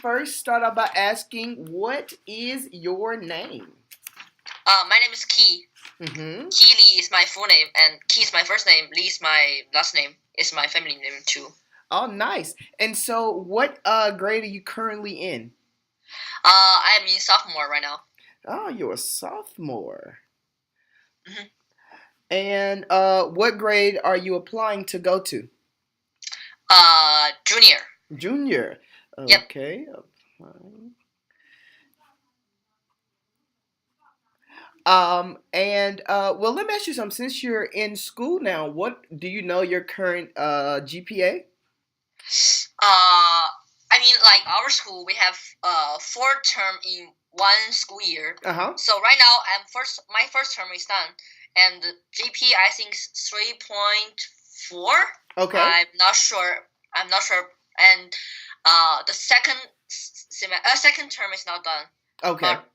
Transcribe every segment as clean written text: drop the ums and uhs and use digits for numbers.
first start out by asking, what is your name? My name is Key. Mm-hmm. Key Lee is my full name, and Key is my first name. Lee is my last name. It's my family name too. Oh, nice. And so, what grade are you currently in? I am in sophomore right now. Oh, you're a sophomore. Mm-hmm. And what grade are you applying to go to? Junior. Junior. Yep. Okay. Well, let me ask you something. Since you're in school now, what do you know your current GPA? I mean, like our school, we have 4 term in one school year. Uh-huh. So right now, my first term is done, and the GPA I think is 3.4. Okay. I'm not sure. And the second term is not done. Okay. But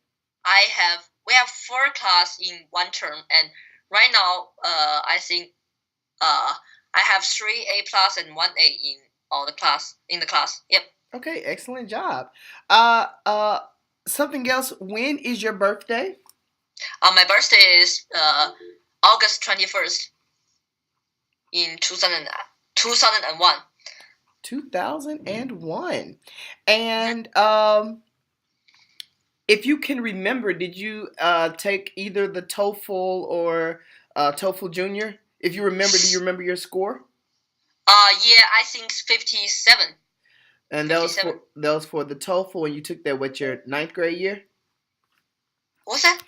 we have 4 class in one term, and right now, I think I have 3 A plus and 1 A in the class. Yep. Okay, excellent job. Something else. When is your birthday? My birthday is August 21st in 2001. 2001. And if you can remember, did you take either the TOEFL or TOEFL Junior? If you remember, do you remember your score? Yeah, I think 57. And that was for the TOEFL, and you took that with your 9th grade year? What's that?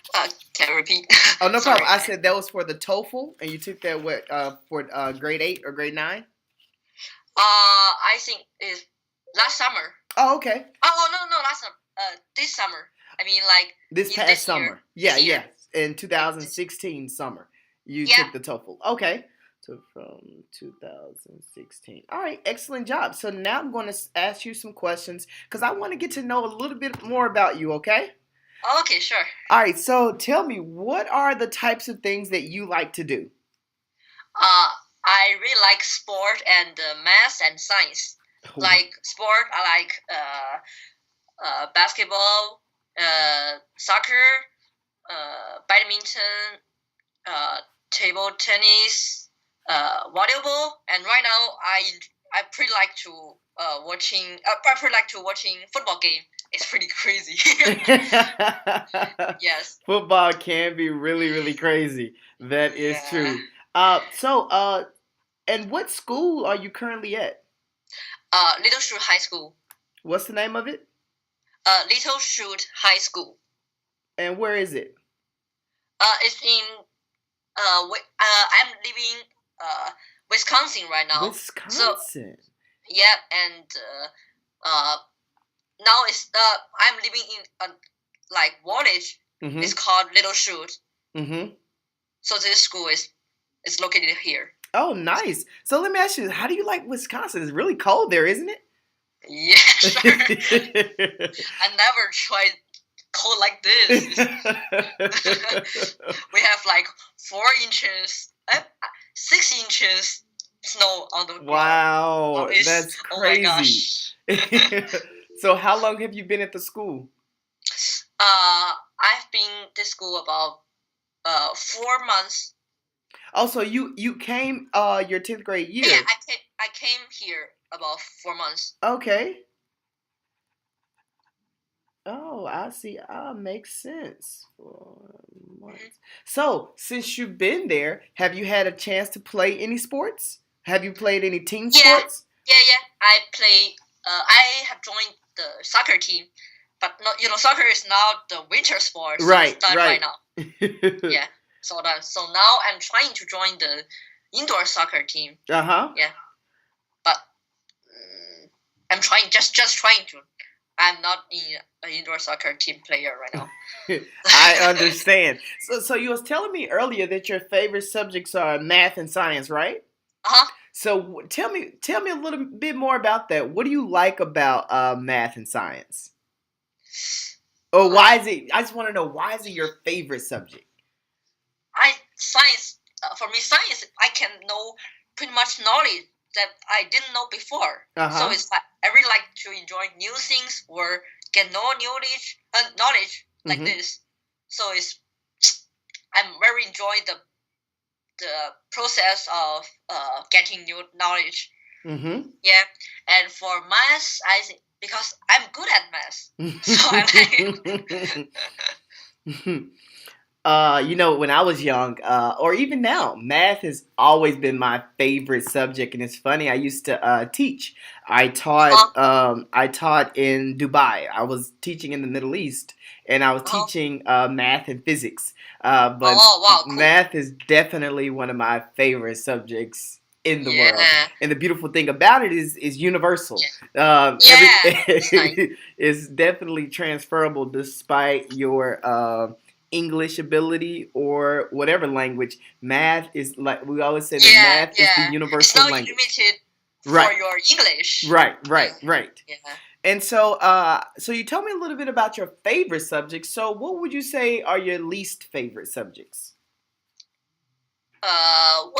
Can I repeat? Oh, no problem. I said that was for the TOEFL, and you took that for grade 8 or grade 9? I think it's last summer. Oh, okay. Oh, no, last summer. This summer. I mean, like this past summer. Year. Yeah. In 2016 summer, you took the TOEFL. Okay. So from 2016. All right, excellent job. So now I'm going to ask you some questions because I want to get to know a little bit more about you, okay? Okay, sure. All right, so tell me, what are the types of things that you like to do? I really like sport and math and science. Like sport, I like basketball, soccer, badminton, table tennis, volleyball, and right now I pretty like to watching football game. It's pretty crazy. Yes. Football can be really, really crazy. That is true. And what school are you currently at? Little Shoot High School. What's the name of it? Little Shoot High School. And where is it? It's in I'm living Wisconsin right now. Wisconsin. So, yeah, and now I'm living in village. Mm-hmm. It's called Little Shoot. Mm-hmm. So this school is located here. Oh, nice. So let me ask you, how do you like Wisconsin? It's really cold there, isn't it? Yeah, sure. I never tried cold like this. We have 4 inches, 6 inches snow on the ground. Wow, that's crazy. Oh my gosh. So how long have you been at the school? I've been to school about 4 months. Oh, so you came your 10th grade year? Yeah, I came here about 4 months. Okay. Oh, I see. Makes sense. 4 months. Mm-hmm. So, since you've been there, have you had a chance to play any sports? Have you played any team sports? Yeah. I play. I have joined the soccer team, but soccer is not the winter sport. So right. It's done right now. Yeah. So now I'm trying to join the indoor soccer team. Uh-huh. Yeah. But I'm just trying to. I'm not in an indoor soccer team player right now. I understand. So you was telling me earlier that your favorite subjects are math and science, right? Uh-huh. So tell me a little bit more about that. What do you like about math and science? Or why is it? I just want to know, why is it your favorite subject? For me, science, I can know pretty much knowledge that I didn't know before. Uh-huh. So it's I really like to enjoy new things or get no knowledge like this. So I'm very enjoying the process of getting new knowledge. Yeah, and for math, I think because I'm good at math, so I like. When I was young, or even now, math has always been my favorite subject, and it's funny. I used to teach. I taught in Dubai. I was teaching in the Middle East, and I was teaching math and physics. But wow, cool. Math is definitely one of my favorite subjects in the world. And the beautiful thing about it is universal. It's definitely transferable despite your English ability or whatever language. Math is, like we always say, that math is the universal language. It's not limited for your English. Right. Yeah. And so you tell me a little bit about your favorite subjects. So what would you say are your least favorite subjects? I'm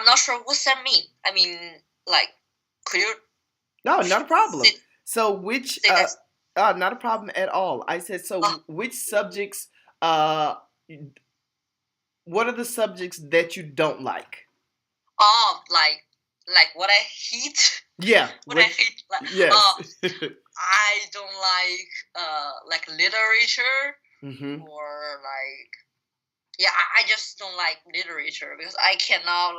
not sure what's that mean. I mean, like, could you? No, not a problem. So which? Not a problem at all. I said, so which subjects? What are the subjects that you don't like? Like what I hate. Yeah. What I hate. Yes. I don't like literature or like. Yeah, I just don't like literature because I cannot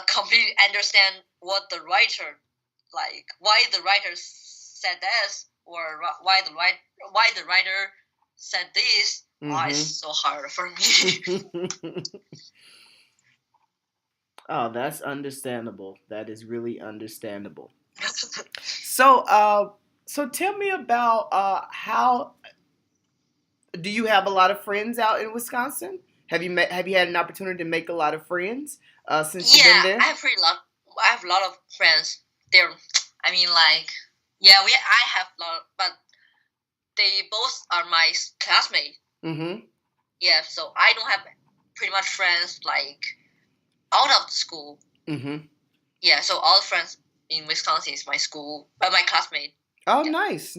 completely understand what the writer why the writer said this or why the writer said this. It's so hard for me. Oh, that's understandable. That is really understandable. So tell me about how. Do you have a lot of friends out in Wisconsin? Have you had an opportunity to make a lot of friends since you've been there? I have a lot of friends there. I mean, I have a lot, but they both are my classmates. Yeah, so I don't have pretty much friends out of the school. Yeah, so all the friends in Wisconsin is my school, my classmate. Oh, yeah. Nice.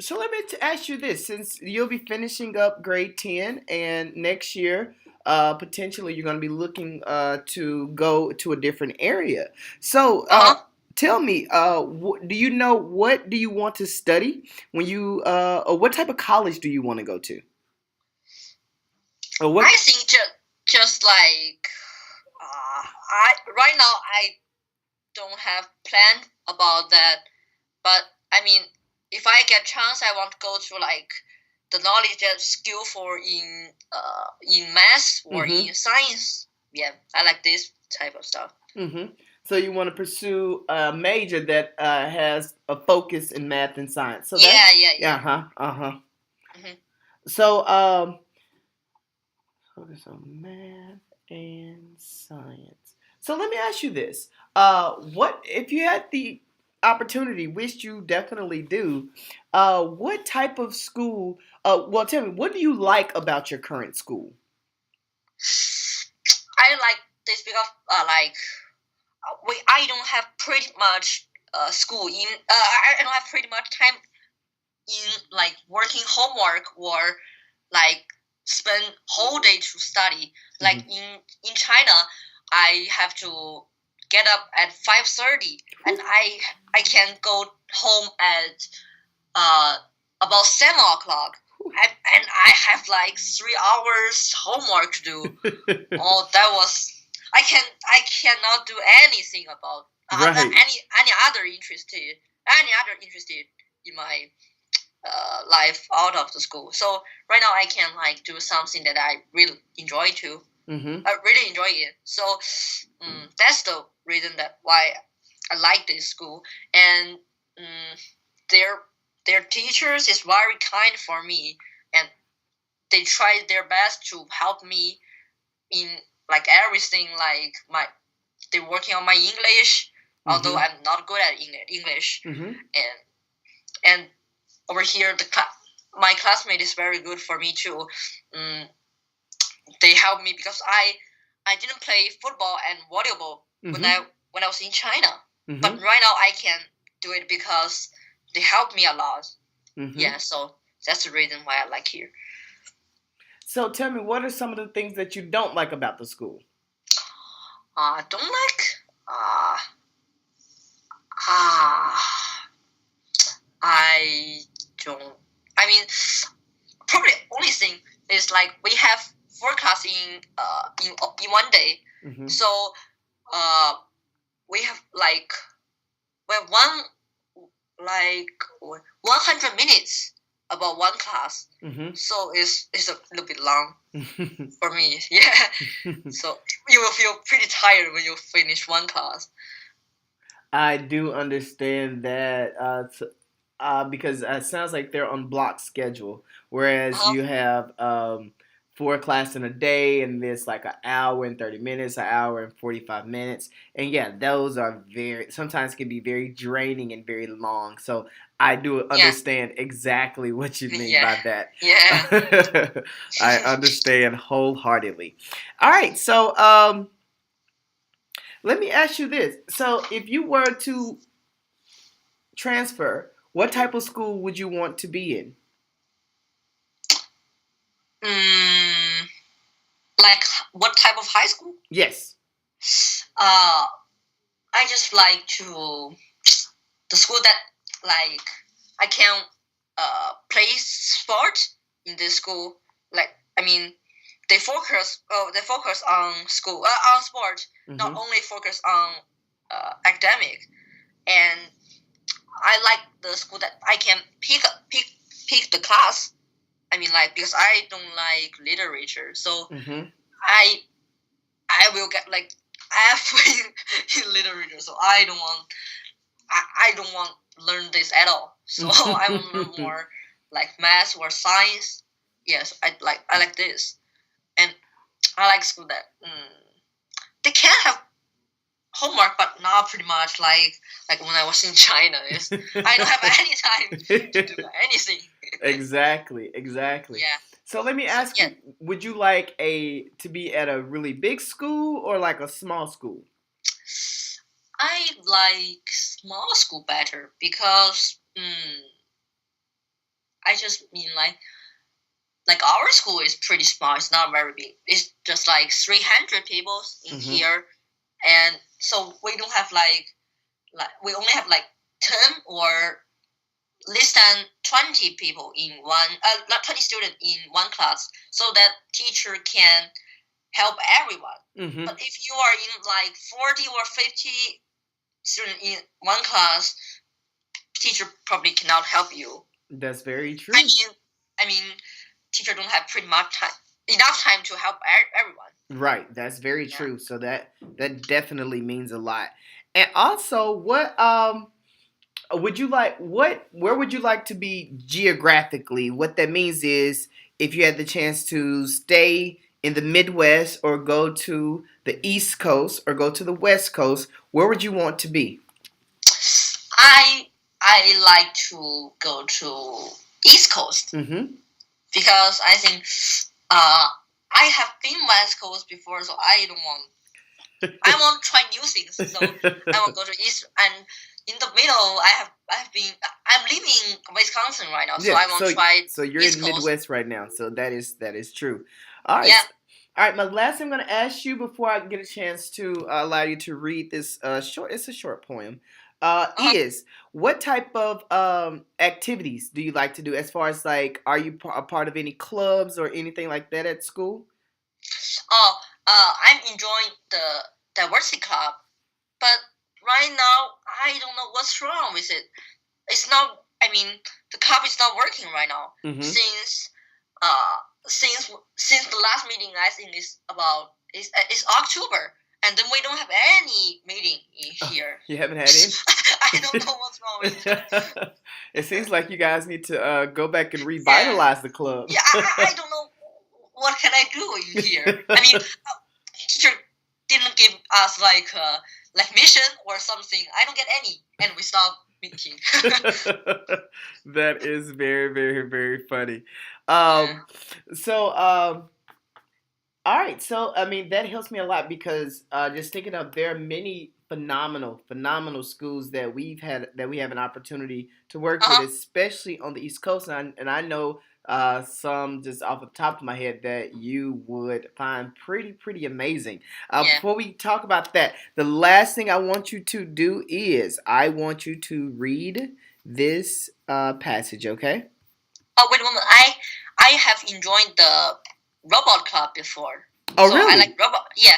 So let me ask you this: since you'll be finishing up grade 10, and next year, potentially you're going to be looking to go to a different area. So tell me, do you know what do you want to study when you, or what type of college do you want to go to? Or what? I think just right now I don't have plan about that, but I mean. If I get chance, I want to go to the knowledge that skill for in math or in science. Yeah, I like this type of stuff. So you want to pursue a major that has a focus in math and science. So yeah. So focus on math and science. So let me ask you this: what if you had the opportunity, which you definitely do, what type of school, well, tell me, what do you like about your current school? I like this because I don't have pretty much school in I don't have pretty much time in working homework or spend whole day to study. In China, I have to get up at 5:30, and I can go home at about 7:00. And I have 3 hours homework to do. That was I cannot do anything about any other interested in my life out of the school. So right now I can do something that I really enjoy too. I really enjoy it. So that's the reason that why I like this school, and their teachers is very kind for me, and they try their best to help me in everything. They're working on my English, although I'm not good at English, and over here my classmate is very good for me too. They help me because I didn't play football and volleyball when Mm-hmm. I was in China. But Mm-hmm. right now I can do it because they help me a lot. Mm-hmm. Yeah, so that's the reason why I like here. So tell me, what are some of the things that you don't like about the school? Don't like. Uh, uh, I don't. I mean, probably only thing is like we have forecast in one day. Mm-hmm. So uh we have like we have one like 100 minutes about one class. Mm-hmm. So it's a little bit long for me. Yeah. So you will feel pretty tired when you finish one class. I do understand that because it sounds like they're on block schedule, whereas Uh-huh. you have four classes in a day, and there's like an hour and 30 minutes, an hour and 45 minutes, and yeah, those are very sometimes can be very draining and very long. So I do Yeah. understand exactly what you mean Yeah. by that. Yeah. I understand wholeheartedly. All right, so let me ask you this: so if you were to transfer, what type of school would you want to be in? mm, like what type of high school? Yes. Uh, I just like to the school that like I can play sport in this school. Like I mean, they focus on school on sport, not Mm-hmm. only focus on academic. And I like the school that I can pick the class. I mean, like because I don't like literature, so Mm-hmm. I I will get like F in literature. So I don't want learn this at all. So I want to learn more like math or science. Yes, I like this, and I like school that they can have homework, but not pretty much like when I was in China. Is I don't have any time to do anything. Exactly, exactly. Yeah. So let me So ask yeah, you, would you like a to be at a really big school or like a small school? I like small school better because I just mean like our school is pretty small. It's not very big. It's just like 300 people in Mm-hmm. here, and so we don't have like we only have like 10 or less than 20 people in one not 20 students in one class, so that teacher can help everyone. Mm-hmm. But if you are in like 40 or 50 students in one class, teacher probably cannot help you. That's very true. I mean, teacher don't have pretty much enough time to help everyone. Right, that's very Yeah. true. So that definitely means a lot. And also, what would you like? What where would you like to be geographically? What that means is if you had the chance to stay in the Midwest or go to the East Coast or go to the West Coast, where would you want to be? I like to go to East Coast Mm-hmm. because I think I have been West Coast before, so I want to try new things. So I want to go to East, and in the middle I'm living in Wisconsin right now, so Yeah, I want to try so you're East in Coast. Midwest right now, so that is true. All right, Yeah. all right. My last thing I'm going to ask you before I get a chance to allow you to read this short. It's a short poem. Uh-huh. Is what type of activities do you like to do? As far as like, are you a part of any clubs or anything like that at school? Oh, I'm enjoying the diversity club, but right now I don't know what's wrong with it. It's not. I mean, the club is not working right now Mm-hmm. since uh since the last meeting. I think is October, and then we don't have any meeting in here. You haven't had any? I don't know what's wrong with it. It seems like you guys need to go back and revitalize the club. Yeah, I don't know what can I do in here. I mean, teacher didn't give us like mission or something. I don't get any, and we stop meeting. That is very, very, very funny. Yeah. So, All right, so I mean that helps me a lot because just thinking of there are many phenomenal schools that we have an opportunity to work with, Uh-huh. especially on the East Coast, and I know some just off the top of my head that you would find pretty amazing. Yeah. Before we talk about that, the last thing I want you to do is I want you to read this passage, okay? Oh, wait a moment. I have enjoyed the robot club before, Oh, so I like really? robot. Yeah,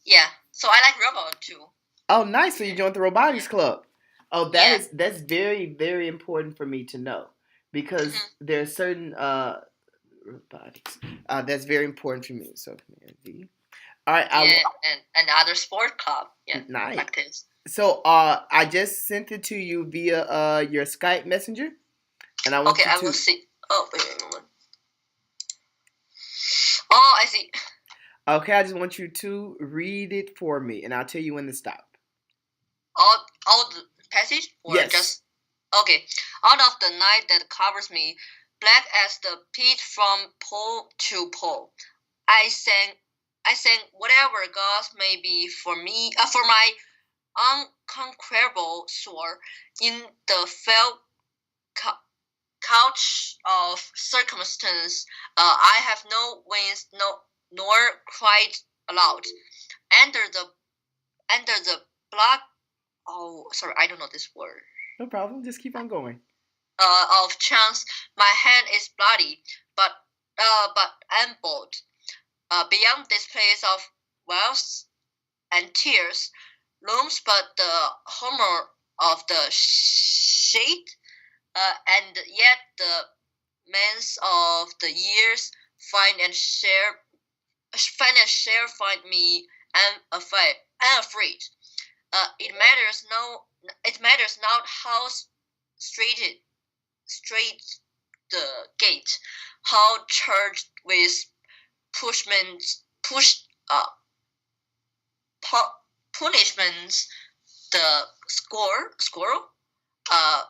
yeah. So I like robot too. Oh, nice. So you joined the robotics Yeah, club. Oh, yeah. that's very important for me to know because Hmm. there are certain robotics that's very important for me. So V. All right, Yeah, and another sport club. Yeah, nice. like this. So I just sent it to you via your Skype messenger, and I Okay, want you I will to. see. Oh, wait a moment. Oh, I see. Okay, I just want you to read it for me, and I'll tell you when to stop. All the passage or Yes. just okay. Out of the night that covers me, black as the pit from pole to pole, I sang. I sang whatever gods may be for me, for my unconquerable soul in the fell couch of circumstance. I have no wings, no nor cried aloud. Under the black. Oh, sorry, I don't know this word. No problem. Just keep on going. Of chance, my hand is bloody, but ambled. Beyond this place of wealth and tears, looms but the horror of the shade, and yet the means of the years find me unafraid. It matters not how straight straight the gate, how charged with push pu- punishments the squirrel. Uh,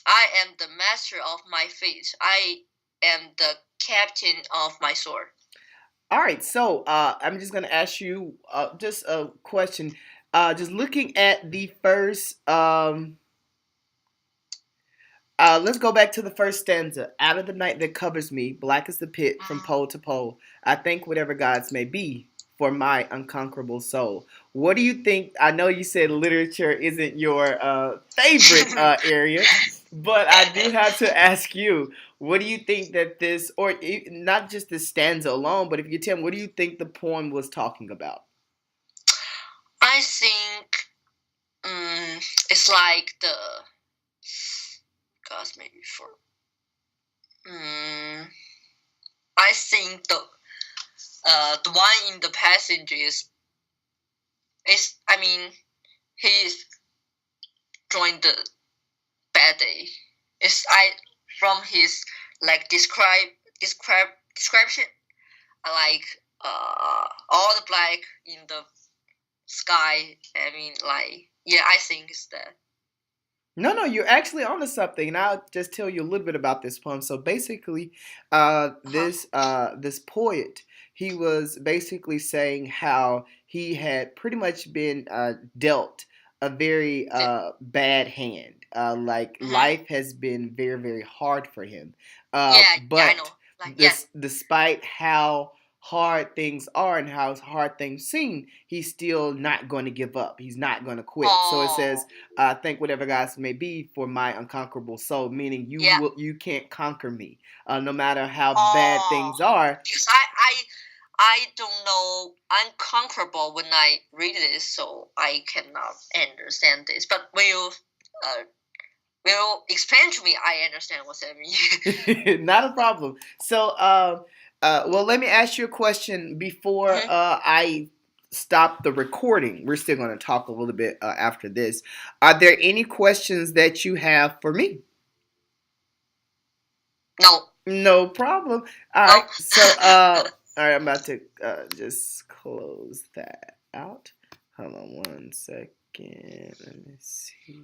I am the master of my fate. I am the captain of my sword. All right, so I'm just gonna ask you just a question. Just looking at the first, let's go back to the first stanza. Out of the night that covers me, black as the pit from Mm. pole to pole, I thank whatever gods may be for my unconquerable soul. What do you think? I know you said literature isn't your favorite area, but I do have to ask you, what do you think that this, or not just this stanza alone, but if you tell me, what do you think the poem was talking about? I think it's like the gods maybe for. Mm, I think the one in the passage is I mean he's joined the bad day. It's I from his like description like all the black in the sky. I mean like yeah, I think it's that. No, no, you're actually onto something, and I'll just tell you a little bit about this poem. So basically, Uh-huh. this poet, he was basically saying how he had pretty much been dealt a very bad hand. Like Mm-hmm. life has been very hard for him. Yeah, yeah, I know. But Like yeah. this, despite how hard things are and how hard things seem, he's still not going to give up. He's not going to quit. So it says, Oh, thank whatever gods may be for my unconquerable soul, meaning yeah. you can't conquer me, no matter how bad Oh, things are. because I don't know unconquerable when I read this, so I cannot understand this. But uh will you explain to me, I understand what that means. Not a problem. So, well, let me ask you a question before Mhm. I stop the recording. We're still going to talk a little bit after this. Are there any questions that you have for me? No, No problem. All no. right. So, all right, I'm about to just close that out. Hold on one second. Let me see.